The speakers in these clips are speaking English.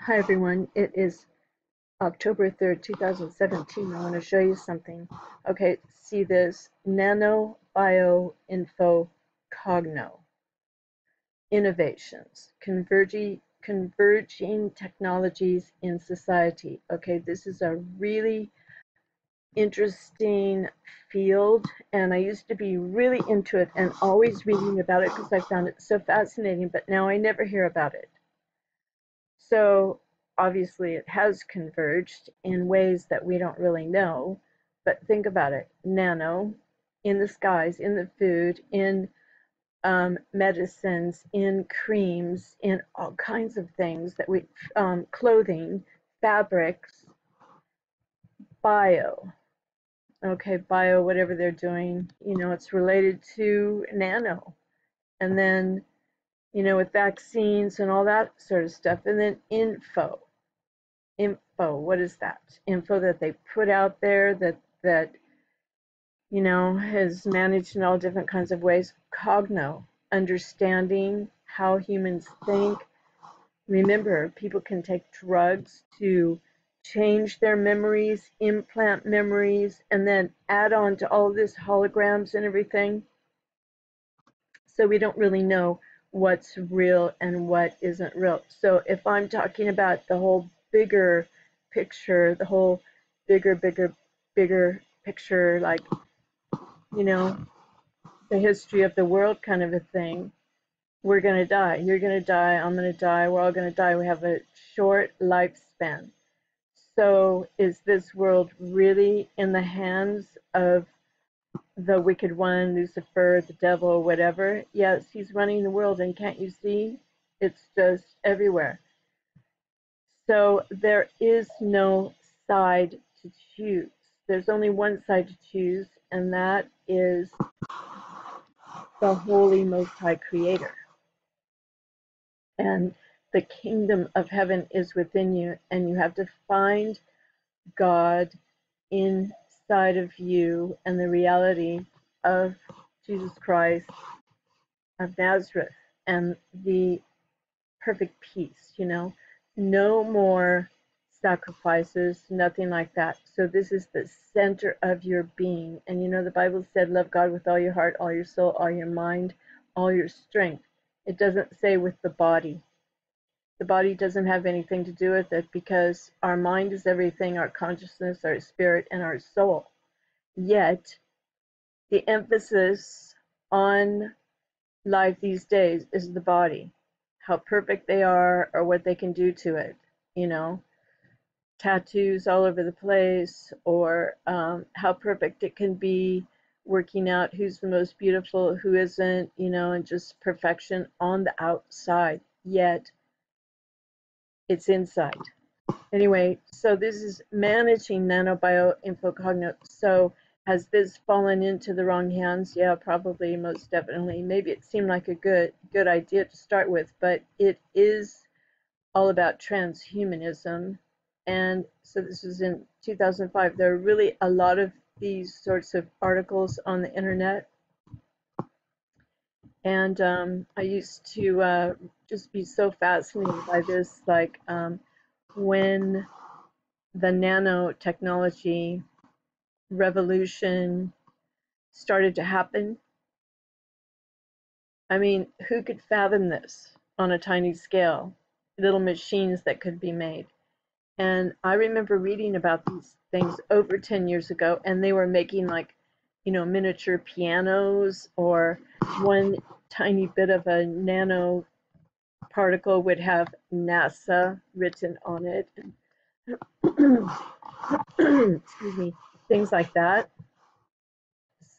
Hi everyone, it is October 3rd, 2017. I want to show you something. Okay, see this Nano Bio Info Cogno Innovations, converging technologies in society. Okay, this is a really interesting field, and I used to be really into it and always reading about it because I found it so fascinating, but now I never hear about it. So obviously it has converged in ways that we don't really know, but think about it. Nano in the skies, in the food, in medicines, in creams, in all kinds of things that we, clothing, fabrics, bio. Okay, bio, whatever they're doing, it's related to nano. And then, with vaccines and all that sort of stuff. And then info, what is that? Info that they put out there that is managed in all different kinds of ways. Cogno, understanding how humans think. Remember, people can take drugs to change their memories, implant memories, and then add on to all this holograms and everything. So we don't really know what's real and what isn't real. So if I'm talking about the whole bigger picture, the whole bigger picture, like, you know, the history of the world kind of a thing, we're going to die. You're going to die. I'm going to die. We're all going to die. We have a short lifespan. So is this world really in the hands of the wicked one, Lucifer, the devil, whatever? Yes, he's running the world, and can't you see? It's just everywhere. So there is no side to choose. There's only one side to choose, and that is the Holy Most High Creator. And the kingdom of heaven is within you, and you have to find God inside of you and the reality of Jesus Christ of Nazareth and the perfect peace, no more sacrifices, nothing like that. So this is the center of your being. And the Bible said, love God with all your heart, all your soul, all your mind, all your strength. It doesn't say with the body. The body doesn't have anything to do with it because our mind is everything, our consciousness, our spirit, and our soul. Yet, the emphasis on life these days is the body, how perfect they are or what they can do to it, tattoos all over the place, or how perfect it can be, working out who's the most beautiful, who isn't, and just perfection on the outside, yet it's inside. Anyway, so this is managing nanobioinfocogno. So has this fallen into the wrong hands? Yeah, probably, most definitely. Maybe it seemed like a good idea to start with, but it is all about transhumanism. And so this was in 2005. There are really a lot of these sorts of articles on the internet. And I used to just be so fascinated by this, like when the nanotechnology revolution started to happen. I mean, who could fathom this on a tiny scale? Little machines that could be made. And I remember reading about these things over 10 years ago, and they were making, like, miniature pianos, or one tiny bit of a nano particle would have NASA written on it. Excuse me, things like that.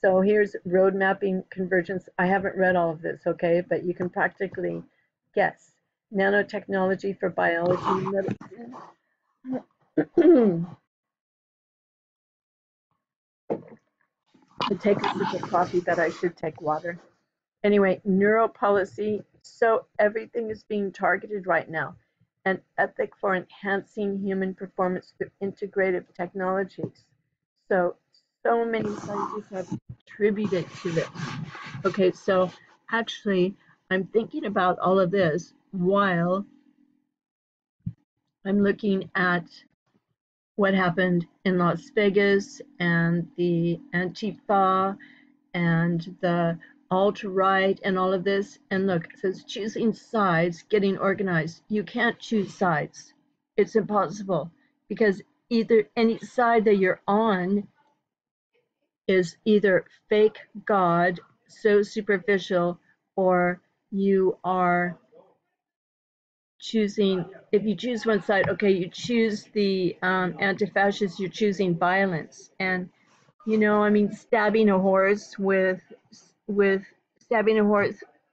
So here's road mapping convergence. I haven't read all of this, okay, but you can practically guess. Nanotechnology for biology and medicine. I take a sip of coffee, but I should take water. Anyway, neuropolicy. So everything is being targeted right now. An ethic for enhancing human performance through integrative technologies. So many scientists have contributed to this. Okay, so actually, I'm thinking about all of this while I'm looking at what happened in Las Vegas and the Antifa and the alt-right and all of this. And look, it says choosing sides, getting organized. You can't choose sides. It's impossible, because either any side that you're on is either fake God, so superficial, or you are choosing, if you choose one side, okay, you choose the anti-fascist, you're choosing violence. And you know, I mean, stabbing a horse with stabbing a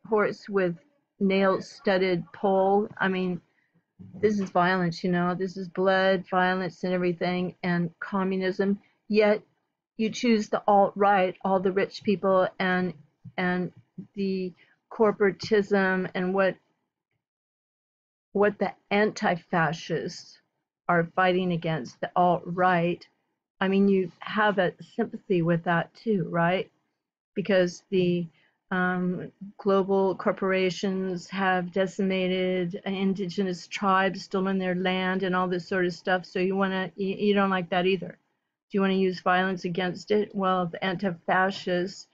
horse with nail-studded pole. I mean, this is violence, you know. This is blood, violence, and everything, and communism. Yet you choose the alt-right, all the rich people, and the corporatism, and what the anti-fascists are fighting against, the alt-right. I mean, you have a sympathy with that too, right? Because the global corporations have decimated indigenous tribes, stolen their land, and all this sort of stuff. So you don't like that either. Do you want to use violence against it? Well, the anti-fascists,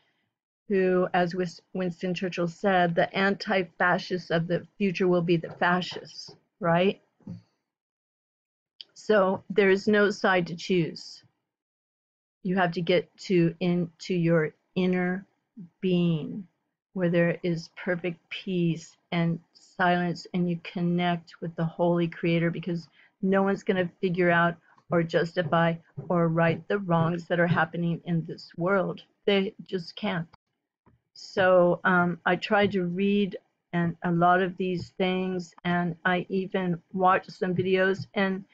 who, as Winston Churchill said, the anti-fascists of the future will be the fascists, right? So there is no side to choose. You have to get into your inner being, where there is perfect peace and silence, and you connect with the Holy Creator, because no one's going to figure out or justify or right the wrongs that are happening in this world. They just can't. So I tried to read and a lot of these things, and I even watched some videos, and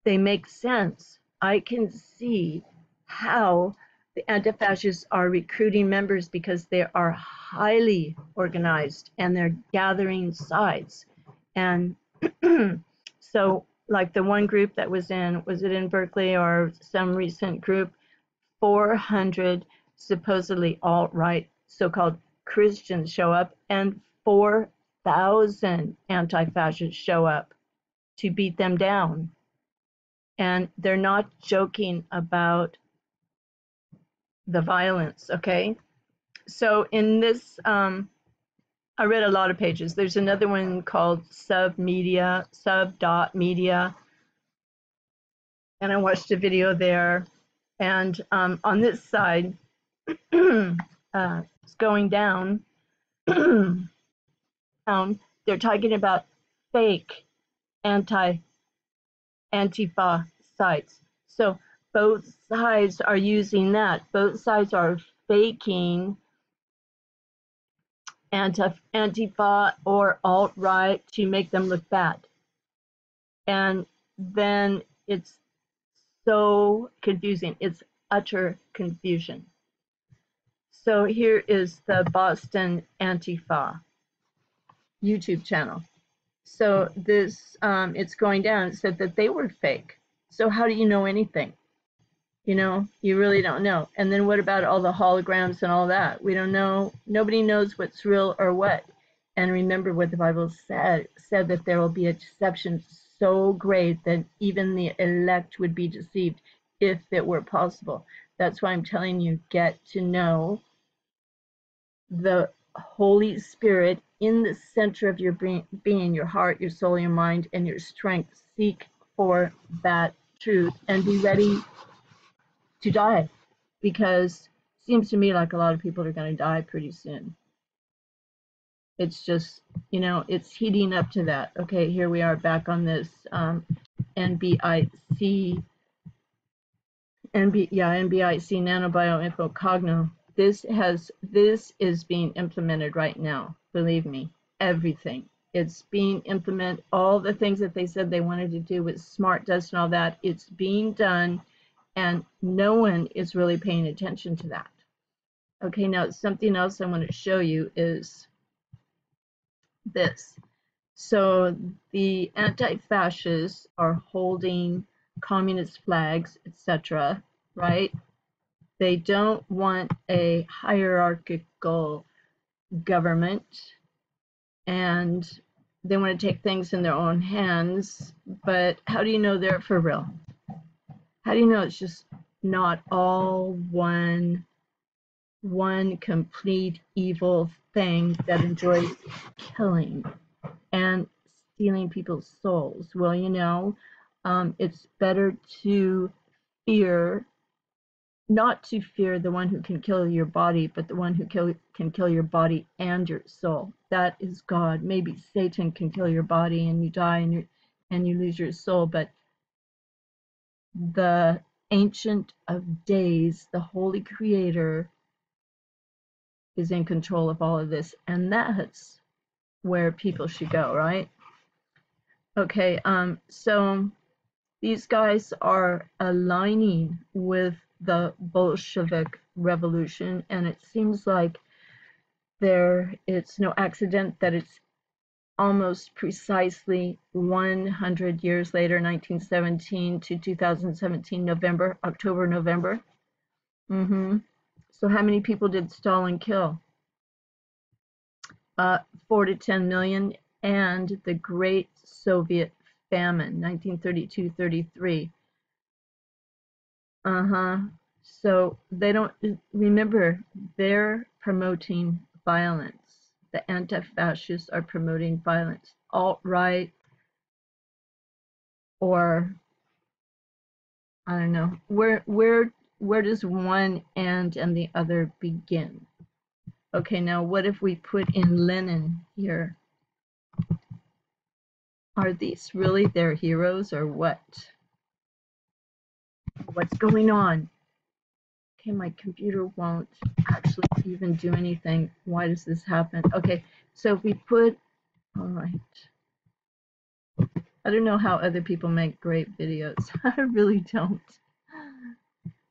they make sense. I can see how the anti-fascists are recruiting members, because they are highly organized and they're gathering sides. And so, like the one group that was it in Berkeley or some recent group, 400 supposedly alt-right so-called Christians show up, and 4,000 anti-fascists show up to beat them down. And they're not joking about the violence, okay? So in this, I read a lot of pages. There's another one called sub.media, and I watched a video there. And on this side, it's going down, they're talking about fake Antifa sites. So both sides are using that. Both sides are faking Antifa or alt-right to make them look bad. And then it's so confusing. It's utter confusion. So here is the Boston Antifa YouTube channel. So this, it's going down. It said that they were fake. So how do you know anything? You know, you really don't know. And then what about all the holograms and all that? We don't know. Nobody knows what's real or what. And remember what the Bible said that there will be a deception so great that even the elect would be deceived, if it were possible. That's why I'm telling you, get to know the Holy Spirit in the center of your being, your heart, your soul, your mind, and your strength. Seek for that truth and be ready to die, because it seems to me like a lot of people are going to die pretty soon. It's just, you know, it's heating up to that. Okay, here we are back on this NBIC, NanoBioInfo Cogno. This is being implemented right now. Believe me, everything. It's being implemented. All the things that they said they wanted to do with smart dust and all that, it's being done, and no one is really paying attention to that. Okay, now something else I want to show you is this. So the anti-fascists are holding communist flags, etc., right? They don't want a hierarchical government, and they want to take things in their own hands, but how do you know they're for real? How do you know it's just not all one complete evil thing that enjoys killing and stealing people's souls? Well, you know, it's better to fear, not to fear the one who can kill your body, but the one who can kill your body and your soul. That is God. Maybe Satan can kill your body and you die and you lose your soul, but the Ancient of Days, the Holy Creator, is in control of all of this, and that's where people should go, right? Okay, so these guys are aligning with the Bolshevik Revolution, and it seems like it's no accident that it's almost precisely 100 years later, 1917 to 2017, October, November. So how many people did Stalin kill? 4 to 10 million, and the Great Soviet Famine, 1932-33. So they don't remember, they're promoting violence. The anti-fascists are promoting violence. Alt-right, or I don't know, where does one end and the other begin? Okay, now what if we put in Lenin here? Are these really their heroes or what? What's going on? Okay, my computer won't actually even do anything. Why does this happen? Okay, so if we put, all right. I don't know how other people make great videos. I really don't.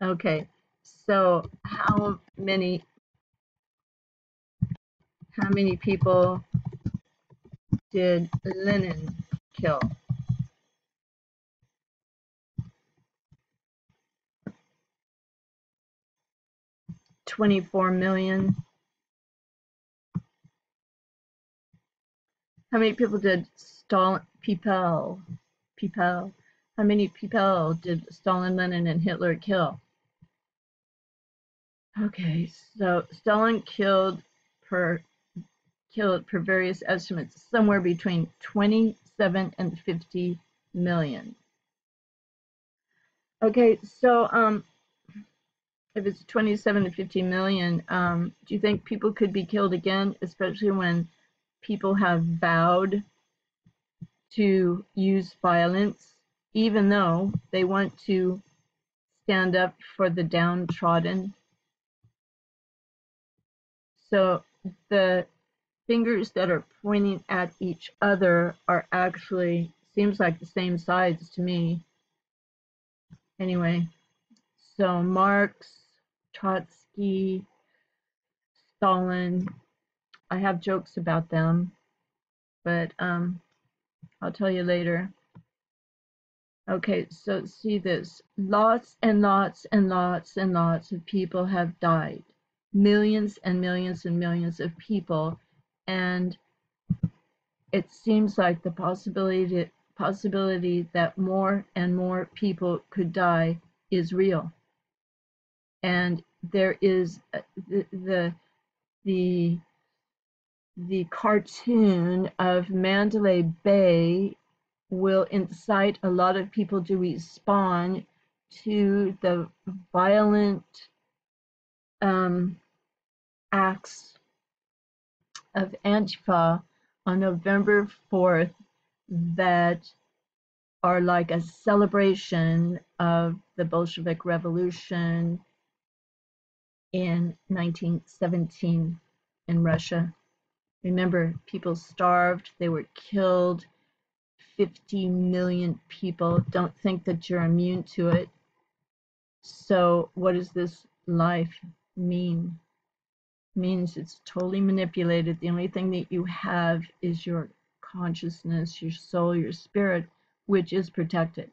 Okay, so how many people did Lenin kill? 24 million. How many people did Stalin, people, how many people did Stalin, Lenin, and Hitler kill? Okay, so Stalin killed per various estimates somewhere between 27 and 50 million. Okay, so if it's 27 to 50 million, do you think people could be killed again, especially when people have vowed to use violence, even though they want to stand up for the downtrodden? So the fingers that are pointing at each other are actually, seems like the same sides to me. Anyway, so Marx, Trotsky, Stalin, I have jokes about them, but I'll tell you later. Okay, so see this. Lots and lots and lots and lots of people have died. Millions and millions and millions of people. And it seems like the possibility that more and more people could die is real. And there is the cartoon of Mandalay Bay will incite a lot of people to respond to the violent acts of Antifa on November 4th that are like a celebration of the Bolshevik Revolution in 1917 in Russia. Remember, people starved, they were killed, 50 million people. Don't think that you're immune to it. So what does this life mean? It means it's totally manipulated. The only thing that you have is your consciousness, your soul, your spirit, which is protected.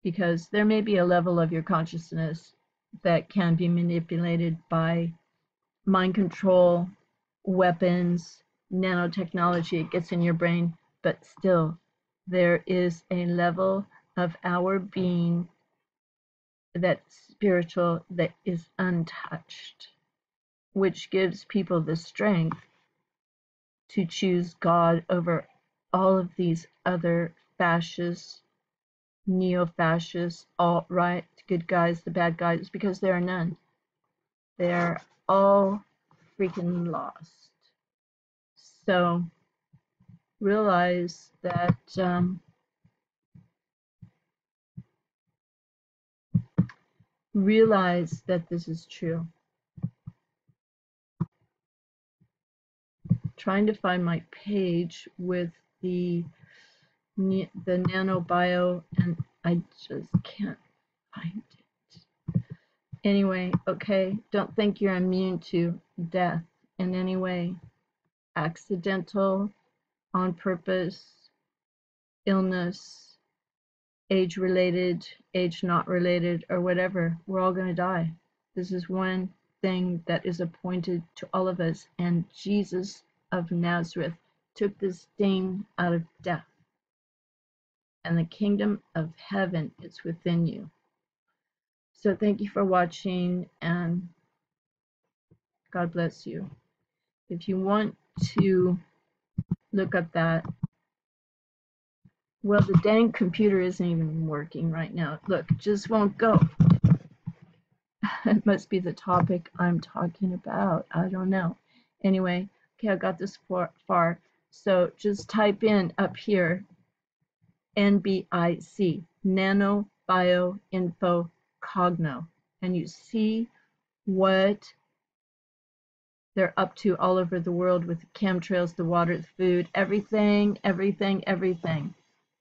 Because there may be a level of your consciousness that can be manipulated by mind control, weapons, nanotechnology, it gets in your brain, but still, there is a level of our being that's spiritual that is untouched, which gives people the strength to choose God over all of these other fascists, neo-fascists, alt-right, good guys, the bad guys, because there are none. They're all freaking lost. So realize that this is true. Trying to find my page with the nanobio, and I just can't find it. Anyway, okay, don't think you're immune to death in any way. Accidental, on purpose, illness, age related, age not related, or whatever. We're all going to die. This is one thing that is appointed to all of us, and Jesus of Nazareth took the sting out of death, and the kingdom of heaven is within you. So thank you for watching, and God bless you. If you want to look up that, well, the dang computer isn't even working right now. Look, it just won't go. It must be the topic I'm talking about. I don't know. Anyway, okay, I got this far. So just type in up here, NBIC, Nano Bio Info Cogno, and you see what they're up to all over the world with the chemtrails, the water, the food, everything.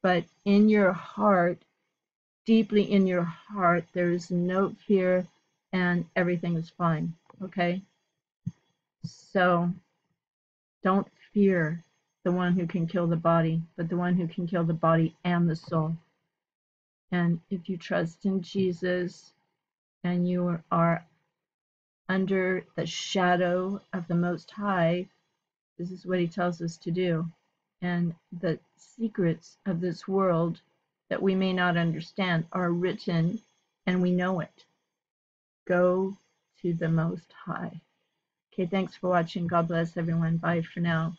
But in your heart, deeply in your heart, there is no fear and everything is fine, okay? So don't fear the one who can kill the body, but the one who can kill the body and the soul. And if you trust in Jesus and you are under the shadow of the Most High, this is what he tells us to do. And the secrets of this world that we may not understand are written, and we know it. Go to the Most High. Okay, thanks for watching. God bless everyone. Bye for now.